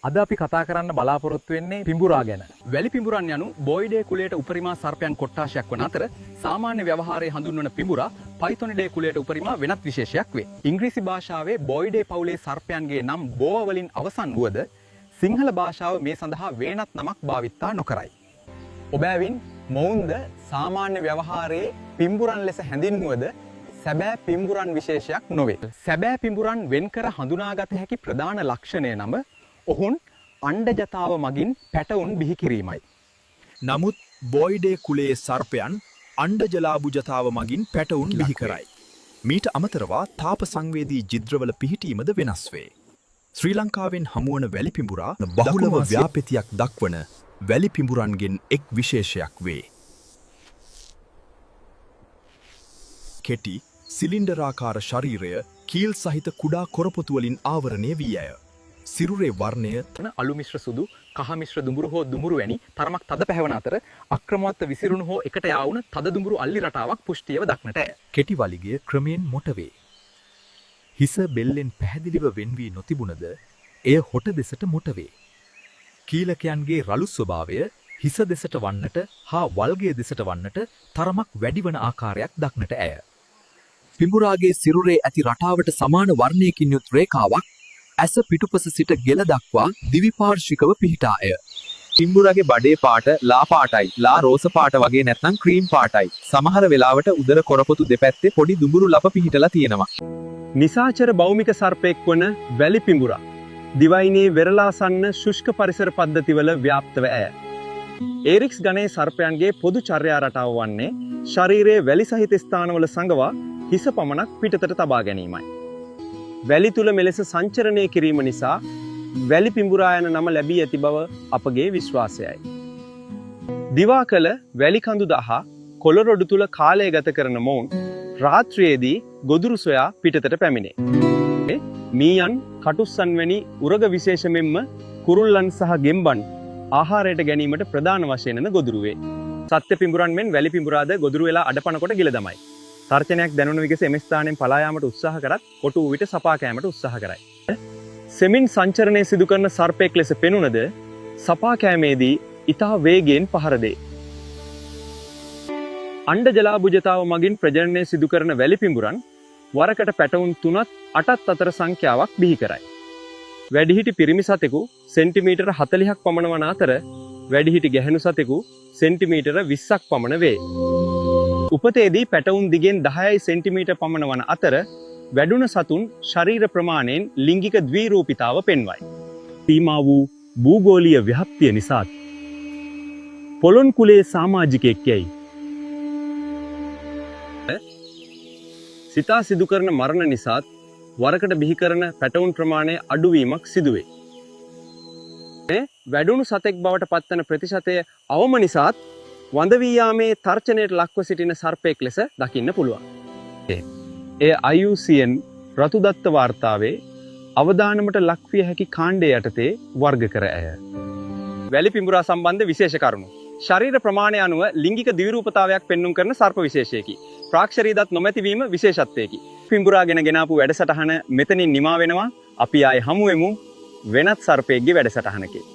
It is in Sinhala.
අද අපි කතා කරන්න බලාපොරොත්තු වෙන්නේ පිඹුරා ගැන. වැලි පිඹුරන් යනු බොයිඩේ කුලයට උපරිමා සර්පයන් කොට්ටාශයක් වන අතර සාමාන්‍ය ව්‍යවහාරයේ හඳුන්වන පිඹුරා පයිතොනිඩේ කුලයට උපරිමා වෙනත් විශේෂයක් වේ. ඉංග්‍රීසි භාෂාවේ බොයිඩේ පවුලේ සර්පයන්ගේ නම් බෝව වලින් අවසන් වුවද සිංහල භාෂාව මේ සඳහා වෙනත් නමක් භාවිතා නොකරයි. ඔබෑවින් මොවුන්ද සාමාන්‍ය ව්‍යවහාරයේ පිඹුරන් ලෙස හැඳින්වුවද සැබෑ පිඹුරන් විශේෂයක් නොවේ. සැබෑ පිඹුරන් වෙන්කර හඳුනාගත හැකි ප්‍රධාන ලක්ෂණය නම ඔහුන් අණ්ඩජතාව මගින් පැටවුන් බිහි කිරීමයි. නමුත් බොයිඩේ කුලයේ සර්පයන් අණ්ඩජලාභුජතාව මගින් පැටවුන් බිහි කරයි. මීට අමතරවා තාප සංවේදී ජිද්‍රවල පිහිටීමද වෙනස් වේ. ශ්‍රී ලංකාවෙන් හමුවන වැලි පිඹුරා බහුලව ව්‍යාපෘතියක් දක්වන වැලි පිඹුරන්ගෙන් එක් විශේෂයක් වේ. කෙටි සිලින්ඩරාකාර ශරීරය කීල් සහිත කුඩා කොරපොතු වලින් ආවරණය වී ඇය. සිරුරේ වර්ණය අලු මිශ්‍ර සුදු, කහ මිශ්‍ර දුඹුරු හෝ දුඹුරු වැනි තරමක් තද පැහැවන අතර අක්‍රමවත්ව විසිරුණු හෝ එකට යාවුන තද දුඹුරු අල්ලි රටාවක් පුෂ්ටියව දක්නට ඇත. කෙටි වලිගය ක්‍රමයෙන් මොට වේ. හිස බෙල්ලෙන් පැහැදිලිව වෙන් වී නොතිබුණද එය හොට දෙසට මොට වේ. කීලකයන්ගේ රළු ස්වභාවය හිස දෙසට වන්නට හා වල්ගේ දෙසට වන්නට තරමක් වැඩිවන ආකාරයක් දක්නට ඇය. පිඹුරාගේ සිරුරේ ඇති රටාවට සමාන වර්ණයකින් යුත් රේඛාවක් ඇස පිටුපස සිට ගෙල දක්වා දිවිපාර්ශ්විකව පිහිටා ඇය. පිඹුරගේ බඩේ පාට ලා පාටයි, ලා රෝස පාට වගේ නැත්නම් ක්‍රීම් පාටයි. සමහර වෙලාවට උදර කොරපොතු දෙපැත්තේ පොඩි දුඹුරු ලප පිහිටලා තියෙනවා. නිසාචර භෞමික සර්පෙක් වන වැලි පිඹුරා දිවයිනේ වෙරළාසන්න ශුෂ්ක පරිසර පද්ධතිවල ව්‍යාප්තව ඇය. ඒරික්ස් ගණයේ සර්පයන්ගේ පොදු චර්යා රටාව වන්නේ ශරීරයේ වැලි සහිත ස්ථානවල සංගවා හිස පමණක් පිටතට තබා ගැනීමයි. වැලි තුල මෙලෙස සංචරණය කිරීම නිසා වැලි පිඹුරා යන නම ලැබී ඇති බව අපගේ විශ්වාසයයි. දිවා කළ වැලි කඳු දහ කොළරොඩු තුල කාලය ගත කරන මොවුන් රාත්‍රියේදී ගොදුරු සොයා පිටතට පැමිණේ. මීයන්, කටුස්සන් වැනි උරග විශේෂයෙන්ම කුරුල්ලන් සහ ගෙම්බන් ආහාරයට ගැනීමට ප්‍රධාන වශයෙන්ම ගොදුරු වේ. සත්‍ය පිඹුරන් මෙන් වැලි පිඹුරාද ගොදුරු වෙලා අඩපණ කොට ගිල දමයි. තර්ජනයක් දැනුණු විගස එම ස්ථානයෙන් පලා යාමට උත්සාහ කරත් කොටු වූ විට සපා කෑමට උත්සාහ කරයි. සෙමින් සංචරණය සිදු කරන සර්පෙක් ලෙස පෙනුනද සපා කෑමේදී ඉතා වේගයෙන් පහර දෙයි. අණ්ඩජලාභුජතාව මගින් ප්‍රජනනය සිදු කරන වැලි පිඹුරන් වරකට පැටවුන් 3-8 අතර සංඛ්‍යාවක් බිහි කරයි. වැඩිහිටි පිරිමි සතෙකු සෙන්ටිමීටර 40ක් පමණ වන අතර වැඩිහිටි ගැහැණු සතෙකු සෙන්ටිමීටර 20ක් පමණ වේ. උපතේදී පැටවුන් දිගෙන් 10 සෙන්ටිමීටර් පමණ වන අතර වැඩුණ සතුන් ශරීර ප්‍රමාණයෙන් ලිංගික ද්විරූපීතාව පෙන්වයි. සීමා වූ භූගෝලීය ව්‍යාප්තිය නිසා පොළොන් කුලයේ සමාජිකයෙක් යයි සිතා සිදු කරන මරණ නිසා වරකට බිහි කරන පැටවුන් ප්‍රමාණය අඩුවීමක් සිදුවේ. වැඩුණු සතෙක් බවට පත්වන ප්‍රතිශතය අවම නිසා වඳ වී යාමේ තර්ජනයට ලක්ව සිටින සර්පෙක් ලෙස දකින්න පුළුවන්. එය IUCN රතුදත්ත වාර්තාවේ අවදානමට ලක්විය හැකි කාණ්ඩය යටතේ වර්ග කර ඇය. වැලි පිඹුරා සම්බන්ධ විශේෂ කරුණු. ශරීර ප්‍රමාණය අනුව ලිංගික ද්විරූපතාවයක් පෙන්눔 කරන සර්ප විශේෂයකි. ප්‍රාක්ෂරී දත් නොමැතිවීම විශේෂත්වයකි. පිඹුරා ගෙන ගෙනාපු වැඩසටහන මෙතනින් නිමා වෙනවා. අපි ආයේ හමු වෙමු වෙනත් සර්පයෙක්ගේ වැඩසටහනකේ.